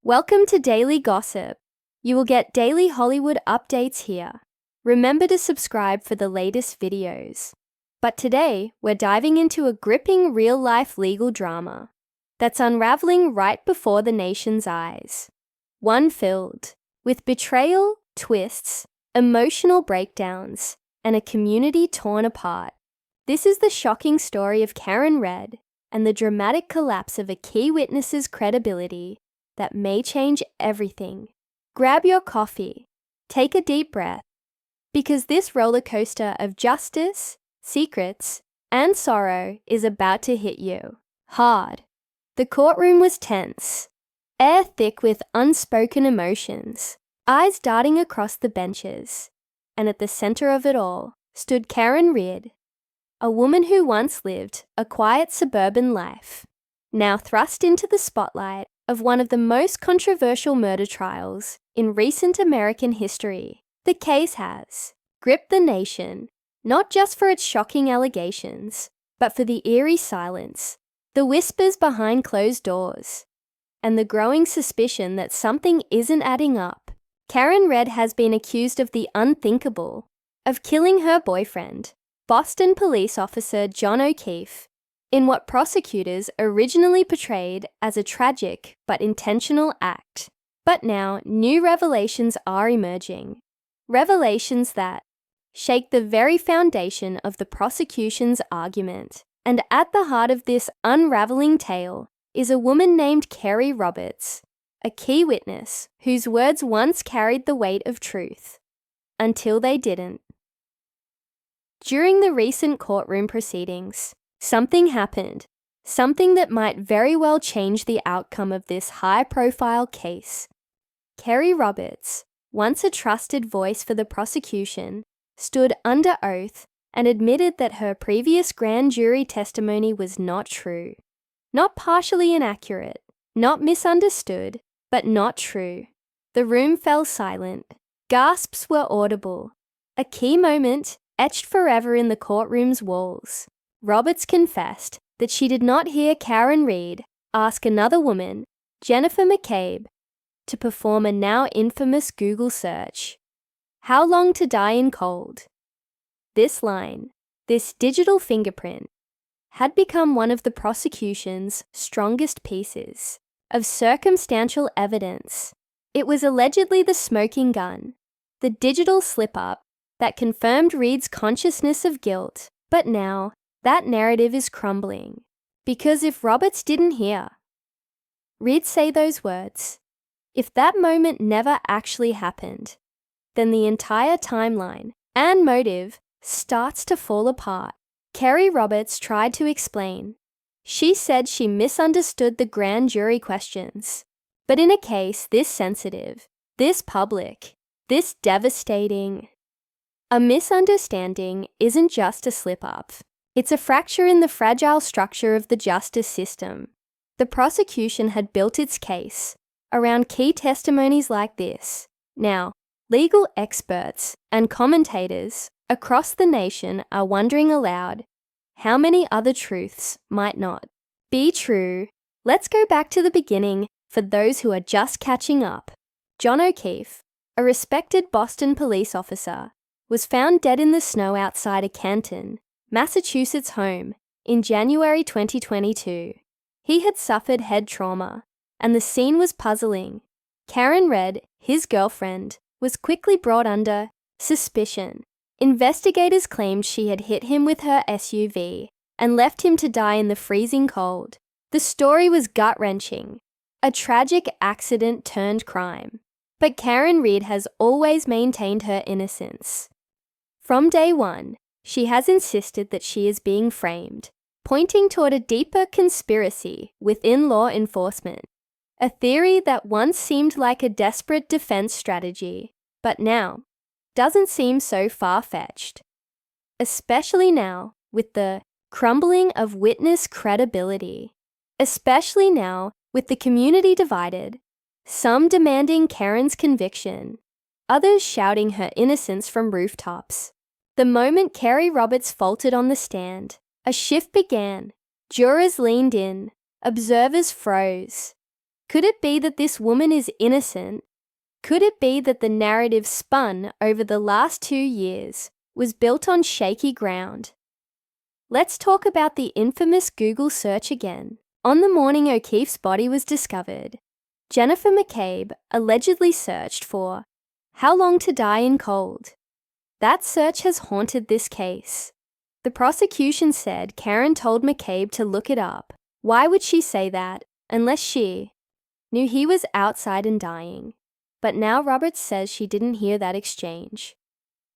Welcome to Daily Gossip. You will get daily Hollywood updates here. Remember to subscribe for the latest videos. But today, we're diving into a gripping real-life legal drama that's unraveling right before the nation's eyes. One filled with betrayal, twists, emotional breakdowns, and a community torn apart. This is the shocking story of Karen Red and the dramatic collapse of a key witness's credibility that may change everything. Grab your coffee, take a deep breath, because this roller coaster of justice, secrets, and sorrow is about to hit you hard. The courtroom was tense, air thick with unspoken emotions, eyes darting across the benches, and at the center of it all stood Karen Red, a woman who once lived a quiet suburban life, now thrust into the spotlight of one of the most controversial murder trials in recent American history. The case has gripped the nation, not just for its shocking allegations, but for the eerie silence, the whispers behind closed doors, and the growing suspicion that something isn't adding up. Karen Red has been accused of the unthinkable, of killing her boyfriend, Boston police officer John O'Keefe, in what prosecutors originally portrayed as a tragic but intentional act. But now, new revelations are emerging. Revelations that shake the very foundation of the prosecution's argument. And at the heart of this unraveling tale is a woman named Kerry Roberts, a key witness whose words once carried the weight of truth, until they didn't. During the recent courtroom proceedings, something happened, something that might very well change the outcome of this high-profile case. Kerry Roberts, once a trusted voice for the prosecution, stood under oath and admitted that her previous grand jury testimony was not true. Not partially inaccurate, not misunderstood, but not true. The room fell silent. Gasps were audible. A key moment etched forever in the courtroom's walls. Roberts confessed that she did not hear Karen Red ask another woman, Jennifer McCabe, to perform a now infamous Google search. How long to die in cold? This line, this digital fingerprint, had become one of the prosecution's strongest pieces of circumstantial evidence. It was allegedly the smoking gun, the digital slip-up that confirmed Reed's consciousness of guilt. But now, that narrative is crumbling. Because if Roberts didn't hear Reed say those words, if that moment never actually happened, then the entire timeline and motive starts to fall apart. Kerry Roberts tried to explain. She said she misunderstood the grand jury questions. But in a case this sensitive, this public, this devastating, a misunderstanding isn't just a slip-up. It's a fracture in the fragile structure of the justice system. The prosecution had built its case around key testimonies like this. Now, legal experts and commentators across the nation are wondering aloud, how many other truths might not be true? Let's go back to the beginning for those who are just catching up. John O'Keefe, a respected Boston police officer, was found dead in the snow outside a Canton, Massachusetts home in January 2022. He had suffered head trauma, and the scene was puzzling. Karen Red, his girlfriend, was quickly brought under suspicion. Investigators claimed she had hit him with her SUV and left him to die in the freezing cold. The story was gut-wrenching, a tragic accident turned crime. But Karen Red has always maintained her innocence. From day one, she has insisted that she is being framed, pointing toward a deeper conspiracy within law enforcement, a theory that once seemed like a desperate defense strategy, but now doesn't seem so far-fetched. Especially now with the crumbling of witness credibility. Especially now with the community divided, some demanding Karen's conviction, others shouting her innocence from rooftops. The moment Kerry Roberts faltered on the stand, a shift began. Jurors leaned in, observers froze. Could it be that this woman is innocent? Could it be that the narrative spun over the last 2 years was built on shaky ground? Let's talk about the infamous Google search again. On the morning O'Keefe's body was discovered, Jennifer McCabe allegedly searched for "how long to die in cold." That search has haunted this case. The prosecution said Karen told McCabe to look it up. Why would she say that unless she knew he was outside and dying? But now Roberts says she didn't hear that exchange.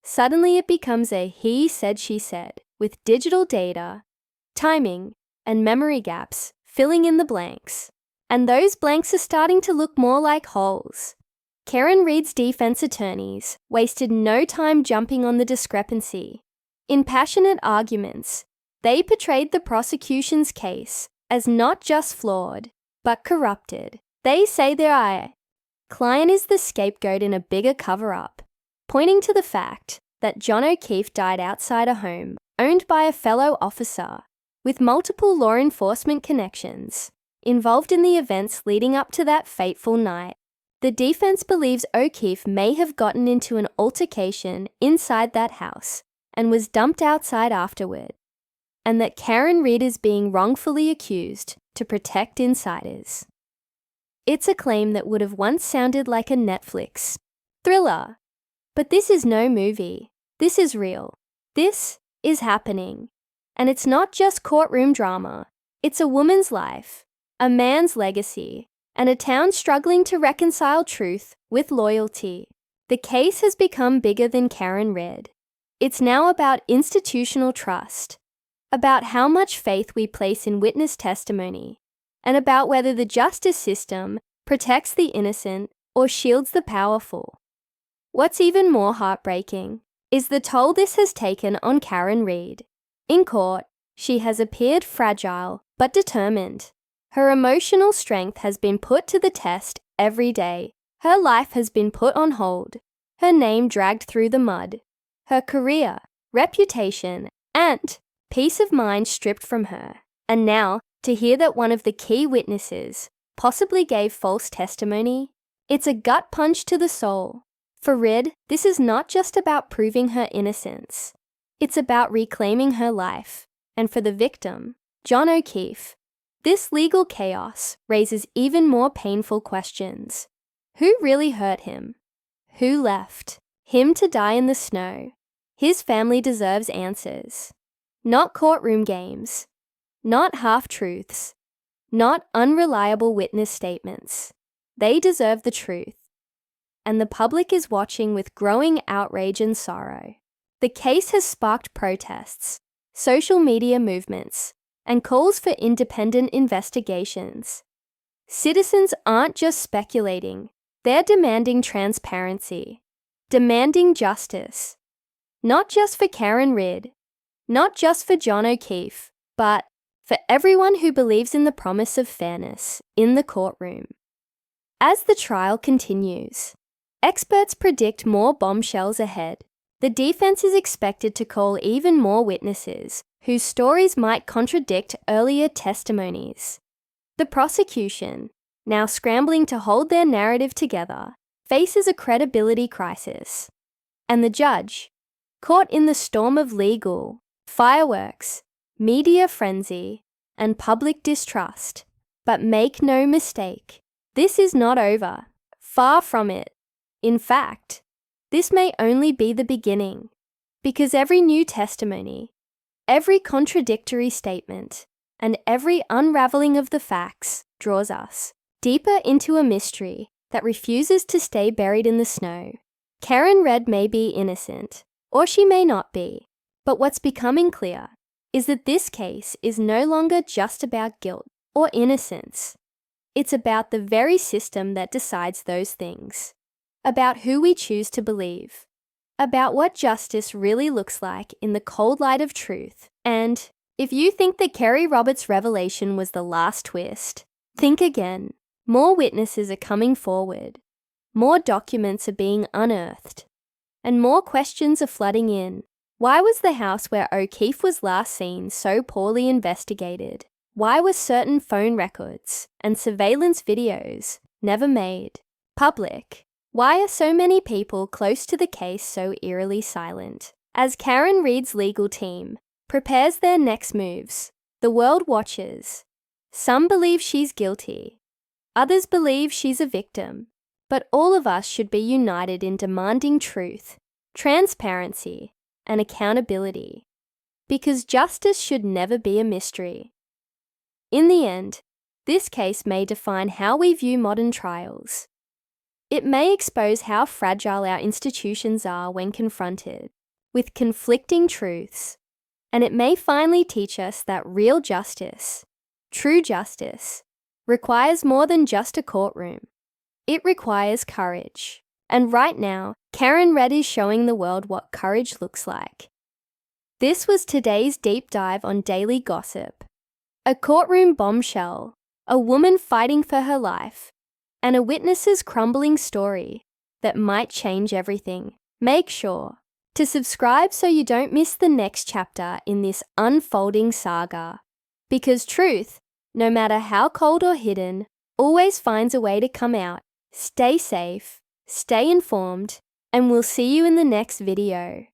Suddenly it becomes a he said she said, with digital data, timing, and memory gaps filling in the blanks. And those blanks are starting to look more like holes. Karen Reed's defense attorneys wasted no time jumping on the discrepancy. In passionate arguments, they portrayed the prosecution's case as not just flawed, but corrupted. They say their client is the scapegoat in a bigger cover-up, pointing to the fact that John O'Keefe died outside a home owned by a fellow officer with multiple law enforcement connections involved in the events leading up to that fateful night. The defense believes O'Keefe may have gotten into an altercation inside that house and was dumped outside afterward, and that Karen Reed is being wrongfully accused to protect insiders. It's a claim that would have once sounded like a Netflix thriller. But this is no movie. This is real. This is happening. And it's not just courtroom drama. It's a woman's life, a man's legacy, and a town struggling to reconcile truth with loyalty. The case has become bigger than Karen Reed. It's now about institutional trust, about how much faith we place in witness testimony, and about whether the justice system protects the innocent or shields the powerful. What's even more heartbreaking is the toll this has taken on Karen Reed. In court, she has appeared fragile but determined. Her emotional strength has been put to the test every day. Her life has been put on hold, her name dragged through the mud, her career, reputation, and peace of mind stripped from her. And now, to hear that one of the key witnesses possibly gave false testimony, it's a gut punch to the soul. For Reed, this is not just about proving her innocence. It's about reclaiming her life. And for the victim, John O'Keefe, this legal chaos raises even more painful questions. Who really hurt him? Who left him to die in the snow? His family deserves answers. Not courtroom games. Not half-truths. Not unreliable witness statements. They deserve the truth. And the public is watching with growing outrage and sorrow. The case has sparked protests, social media movements, and calls for independent investigations. Citizens aren't just speculating, they're demanding transparency, demanding justice. Not just for Karen Reed, not just for John O'Keefe, but for everyone who believes in the promise of fairness in the courtroom. As the trial continues, experts predict more bombshells ahead. The defense is expected to call even more witnesses whose stories might contradict earlier testimonies. The prosecution, now scrambling to hold their narrative together, faces a credibility crisis. And the judge, caught in the storm of legal, fireworks, media frenzy, and public distrust. But make no mistake, this is not over. Far from it. In fact, this may only be the beginning, because every new testimony, every contradictory statement, and every unraveling of the facts draws us deeper into a mystery that refuses to stay buried in the snow. Karen Reed may be innocent, or she may not be, but what's becoming clear is that this case is no longer just about guilt or innocence. It's about the very system that decides those things, about who we choose to believe, about what justice really looks like in the cold light of truth. And if you think that Kerry Roberts' revelation was the last twist, think again. More witnesses are coming forward, more documents are being unearthed, and more questions are flooding in. Why was the house where O'Keefe was last seen so poorly investigated? Why were certain phone records and surveillance videos never made public? Why are so many people close to the case so eerily silent? As Karen Reed's legal team prepares their next moves, the world watches. Some believe she's guilty. Others believe she's a victim. But all of us should be united in demanding truth, transparency, and accountability. Because justice should never be a mystery. In the end, this case may define how we view modern trials. It may expose how fragile our institutions are when confronted with conflicting truths, and it may finally teach us that real justice, true justice, requires more than just a courtroom. It requires courage. And right now, Karen Red is showing the world what courage looks like. This was today's deep dive on Daily Gossip. A courtroom bombshell, a woman fighting for her life, and a witness's crumbling story that might change everything. Make sure to subscribe so you don't miss the next chapter in this unfolding saga. Because truth, no matter how cold or hidden, always finds a way to come out. Stay safe, stay informed, and we'll see you in the next video.